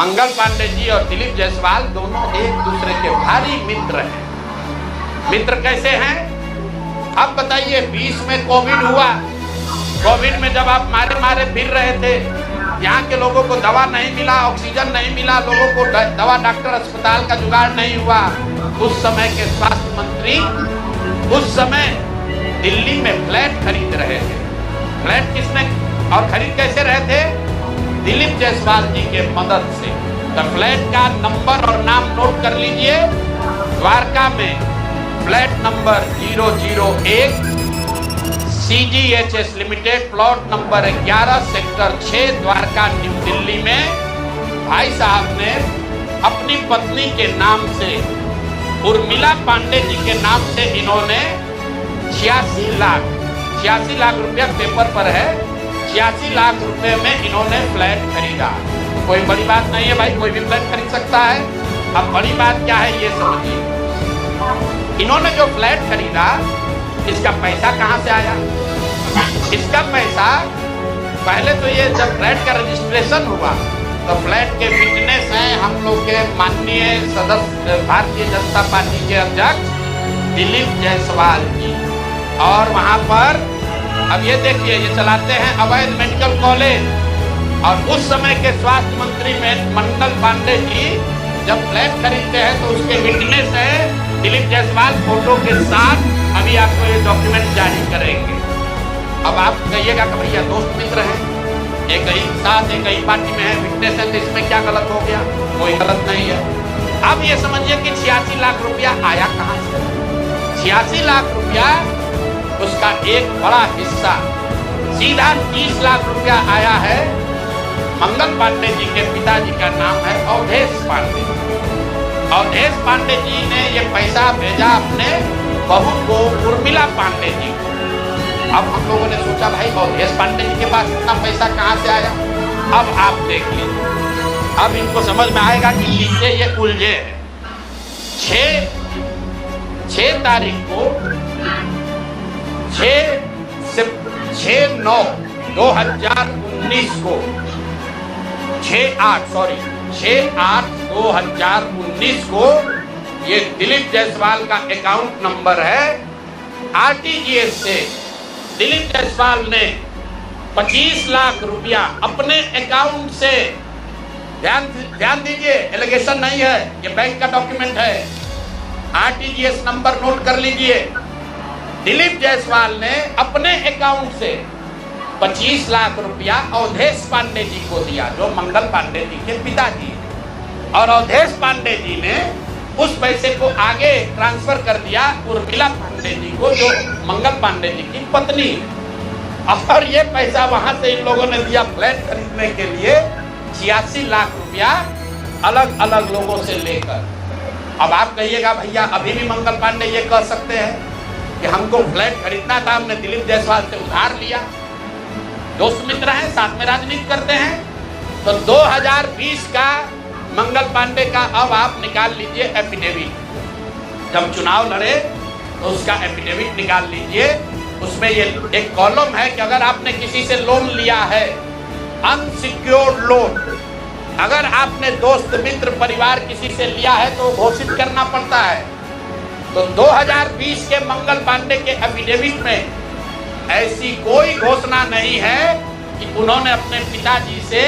मंगल पांडे जी और दिलीप जायसवाल दोनों एक दूसरे के भारी मित्र हैं। मित्र कैसे हैं? अब बताइए, 20 में कोविड हुआ। कोविड में जब आप मारे मारे फिर रहे थे, यहाँ के लोगों को दवा नहीं मिला, ऑक्सीजन नहीं मिला, लोगों को दवा डॉक्टर अस्पताल का जुगाड़ नहीं हुआ, उस समय के स्वास्थ्य मंत्री उस समय दिल्ली में फ्लैट खरीद रहे थे। फ्लैट किसने और खरीद कैसे रहे थे? दिलीप जायसवाल जी के मदद से। तो फ्लैट का नंबर और नाम नोट कर लीजिए। द्वारका में flat number 001 CGHS limited, plot number 11 sector 6 Dwarka new Delhi में भाई साहब ने अपनी पत्नी के नाम से, उर्मिला पांडे जी के नाम से, इन्होंने 86 लाख रुपया पेपर पर है, 86 लाख रुपए में इन्होंने फ्लैट खरीदा। कोई बड़ी बात नहीं है भाई, कोई भी फ्लैट खरीद सकता है। अब बड़ी बात क्या है ये समझिए। इन्होंने जो फ्लैट खरीदा, इसका पैसा कहाँ से आया? इसका पैसा पहले तो ये जब फ्लैट का रजिस्ट्रेशन हुआ तो फ्लैट के विटनेस हैं हम लोग के माननीय सदस्य भारतीय जनता पार्टी के अध्यक्ष दिलीप जायसवाल जी। और वहाँ पर अब ये देखिए, ये चलाते हैं अवैध मेडिकल कॉलेज। और उस समय के स्वास्थ्य मंत्री में मंगल पांडे जी जब फ्लैट खरीदते हैं तो उसके विटनेस है दिलीप जायसवाल फोटो के साथ। अभी आपको ये डॉक्यूमेंट जारी करेंगे। अब आप कहिएगा कि भैया दोस्त मित्र हैं, एक ही साथ एक ही पार्टी में है, विटनेस है, तो इसमें क्या गलत हो गया? कोई गलत नहीं है। अब ये समझिए कि 86 लाख रुपया आया कहाँ से? 86 लाख रुपया उसका एक बड़ा हिस्सा सीधा 30 लाख रुपया आया है। मंगल पांडे जी के पिताजी का नाम है अवधेश पांडे। अवधेश पांडे जी ने ये पैसा भेजा अपने बहू को, उर्मिला पांडे जी को। अब हम लोगों ने सोचा भाई अवधेश पांडे जी के पास इतना पैसा कहाँ से आया? अब आप देख लीजिए, अब इनको समझ में आएगा कि नीचे ये उलझे हैं। 6 तारीख को 6/9/2019 को 6/8/2019 को ये दिलीप जायसवाल का अकाउंट नंबर है। RTGS से दिलीप जायसवाल ने 25 लाख रुपया अपने अकाउंट से, ध्यान दीजिए, एलिगेशन नहीं है, ये बैंक का डॉक्यूमेंट है। RTGS नंबर नोट कर लीजिए। दिलीप जायसवाल ने अपने अकाउंट से 25 लाख रुपया अवधेश पांडे जी को दिया, जो मंगल पांडे जी के पिताजी हैं। और अवधेश पांडे जी ने उस पैसे को आगे ट्रांसफर कर दिया उर्मिला पांडे जी को, जो मंगल पांडे जी की पत्नी है। और ये पैसा वहां से इन लोगों ने दिया फ्लैट खरीदने के लिए, 86 लाख रुपया अलग अलग लोगों से लेकर। अब आप कहिएगा भैया अभी भी मंगल पांडे ये कह सकते हैं कि हमको फ्लैट खरीदना था, हमने दिलीप जायसवाल से उधार लिया। दोस्त मित्र हैं, साथ में राजनीति करते हैं। तो 2020 का मंगल पांडे का अब आप निकाल लीजिए एफिडेविट। जब चुनाव लड़े तो उसका एफिडेविट निकाल लीजिए। उसमें ये एक कॉलम है कि अगर आपने किसी से लोन लिया है, अनसिक्योर्ड लोन, अगर आपने दोस्त मित्र परिवार किसी से लिया है तो घोषित करना पड़ता है। तो 2020 के मंगल पांडे के एफिडेविट में ऐसी कोई घोषणा नहीं है कि उन्होंने अपने पिताजी से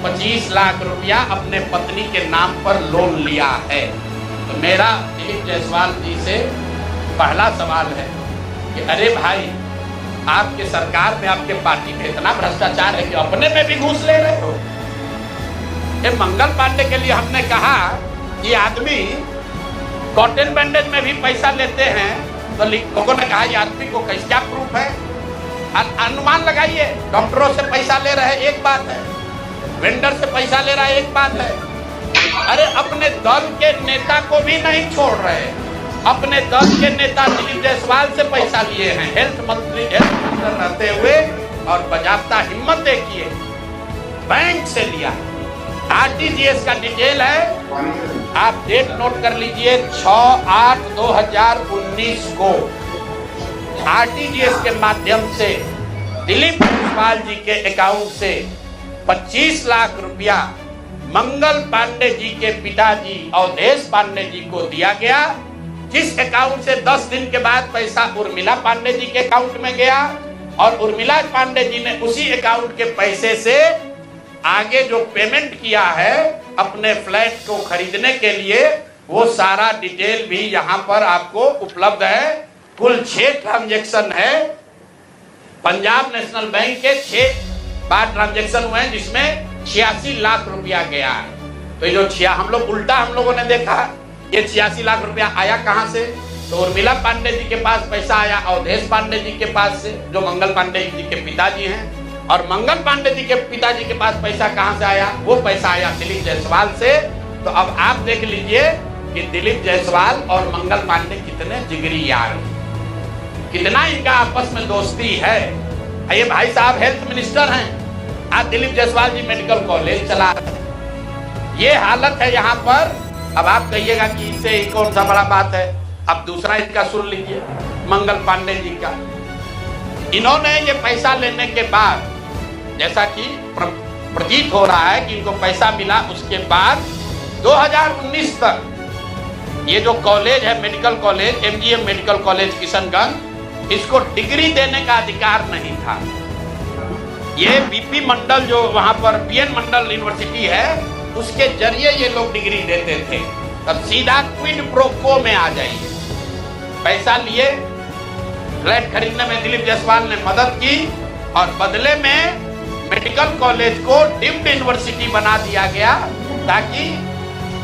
25 लाख रुपया अपने पत्नी के नाम पर लोन लिया है। तो मेरा दिलीप जायसवाल जी से पहला सवाल है कि अरे भाई, आपके सरकार में, आपके पार्टी में इतना भ्रष्टाचार है कि अपने में भी घूस ले रहे हो। ये मंगल पांडे के लिए हमने कहा ये आदमी कॉटन बैंडेज में भी पैसा लेते हैं, तो लोगों ने कहा ये आदमी को क्या प्रूफ है? अनुमान लगाइए। डॉक्टरों से पैसा ले रहे एक बात है, वेंडर से पैसा ले रहा है एक बात है। अरे अपने दल के नेता को भी नहीं छोड़ रहे। अपने दल के नेता दिलीप जायसवाल से पैसा लिए हैं, हेल्थ मिनिस्टर रहते हुए, और बजाबता हिम्मत देखिए बैंक से लिया। RTGS का डिटेल है, आप डेट नोट कर लीजिए। 6/8/2019 को RTGS के माध्यम से दिलीप जायसवाल जी के अकाउंट से 25 लाख रुपया मंगल पांडे जी के पिताजी अवधेश पांडे जी को दिया गया, जिस अकाउंट से 10 दिन के बाद पैसा उर्मिला पांडे जी के अकाउंट में गया और उर्मिला पांडे जी ने उसी अकाउंट के पैसे से आगे जो पेमेंट किया है अपने फ्लैट को खरीदने के लिए, वो सारा डिटेल भी यहाँ पर आपको उपलब्ध है। कुल 6 ट्रांजैक्शन है। पंजाब नेशनल बैंक के 6 बार ट्रांजैक्शन हुए हैं, जिसमें 86 लाख रुपया गया है। तो ये जो हम लोगों ने देखा ये 86 लाख रुपया आया कहां से? तो उर्मिला पांडे जी के पास पैसा आया अवधेश पांडे जी के पास से, जो मंगल पांडे जी के पिताजी हैं। और मंगल पांडे जी के पिताजी के पास पैसा कहां से आया? वो पैसा आया दिलीप जायसवाल से। तो अब आप देख लीजिए कि दिलीप जायसवाल और मंगल पांडे कितने जिगरी यार हैं, कितना इनका आपस में दोस्ती है। ये भाई साहब हेल्थ मिनिस्टर हैं, आज दिलीप जायसवाल जी मेडिकल कॉलेज चला रहे। ये हालत है यहाँ पर। अब आप कहिएगा कि इससे कौन सा बड़ा बात है। अब दूसरा इसका सुन लीजिए, मंगल पांडे जी का। इन्होंने ये पैसा लेने के बाद, जैसा कि प्रतीत हो रहा है कि इनको पैसा मिला, उसके बाद 2019 तक ये जो कॉलेज है medical college, MGM medical college Kishanganj, इसको डिग्री देने का अधिकार नहीं था। ये बीपी मंडल जो वहां पर बीएन मंडल यूनिवर्सिटी है, उसके जरिए ये लोग डिग्री देते थे। तब सीधा क्विड प्रो क्वो में आ जाइए। पैसा लिए, फ्लैट खरीदने में दिलीप जायसवाल ने मदद की और बदले में मेडिकल कॉलेज को डीम्ड यूनिवर्सिटी बना दिया गया, ताकि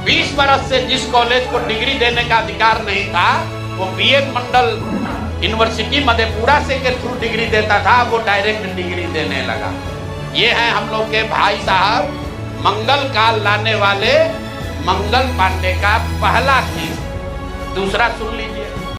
20 बरस से जिस कॉलेज को डिग्री देने का अधिकार नहीं था, वो बीएन मंडल यूनिवर्सिटी मधेपुरा से के थ्रू डिग्री देता था, वो डायरेक्ट डिग्री देने लगा। ये है हम लोग के भाई साहब मंगल काल लाने वाले मंगल पांडे का पहला केस। दूसरा सुन लीजिए,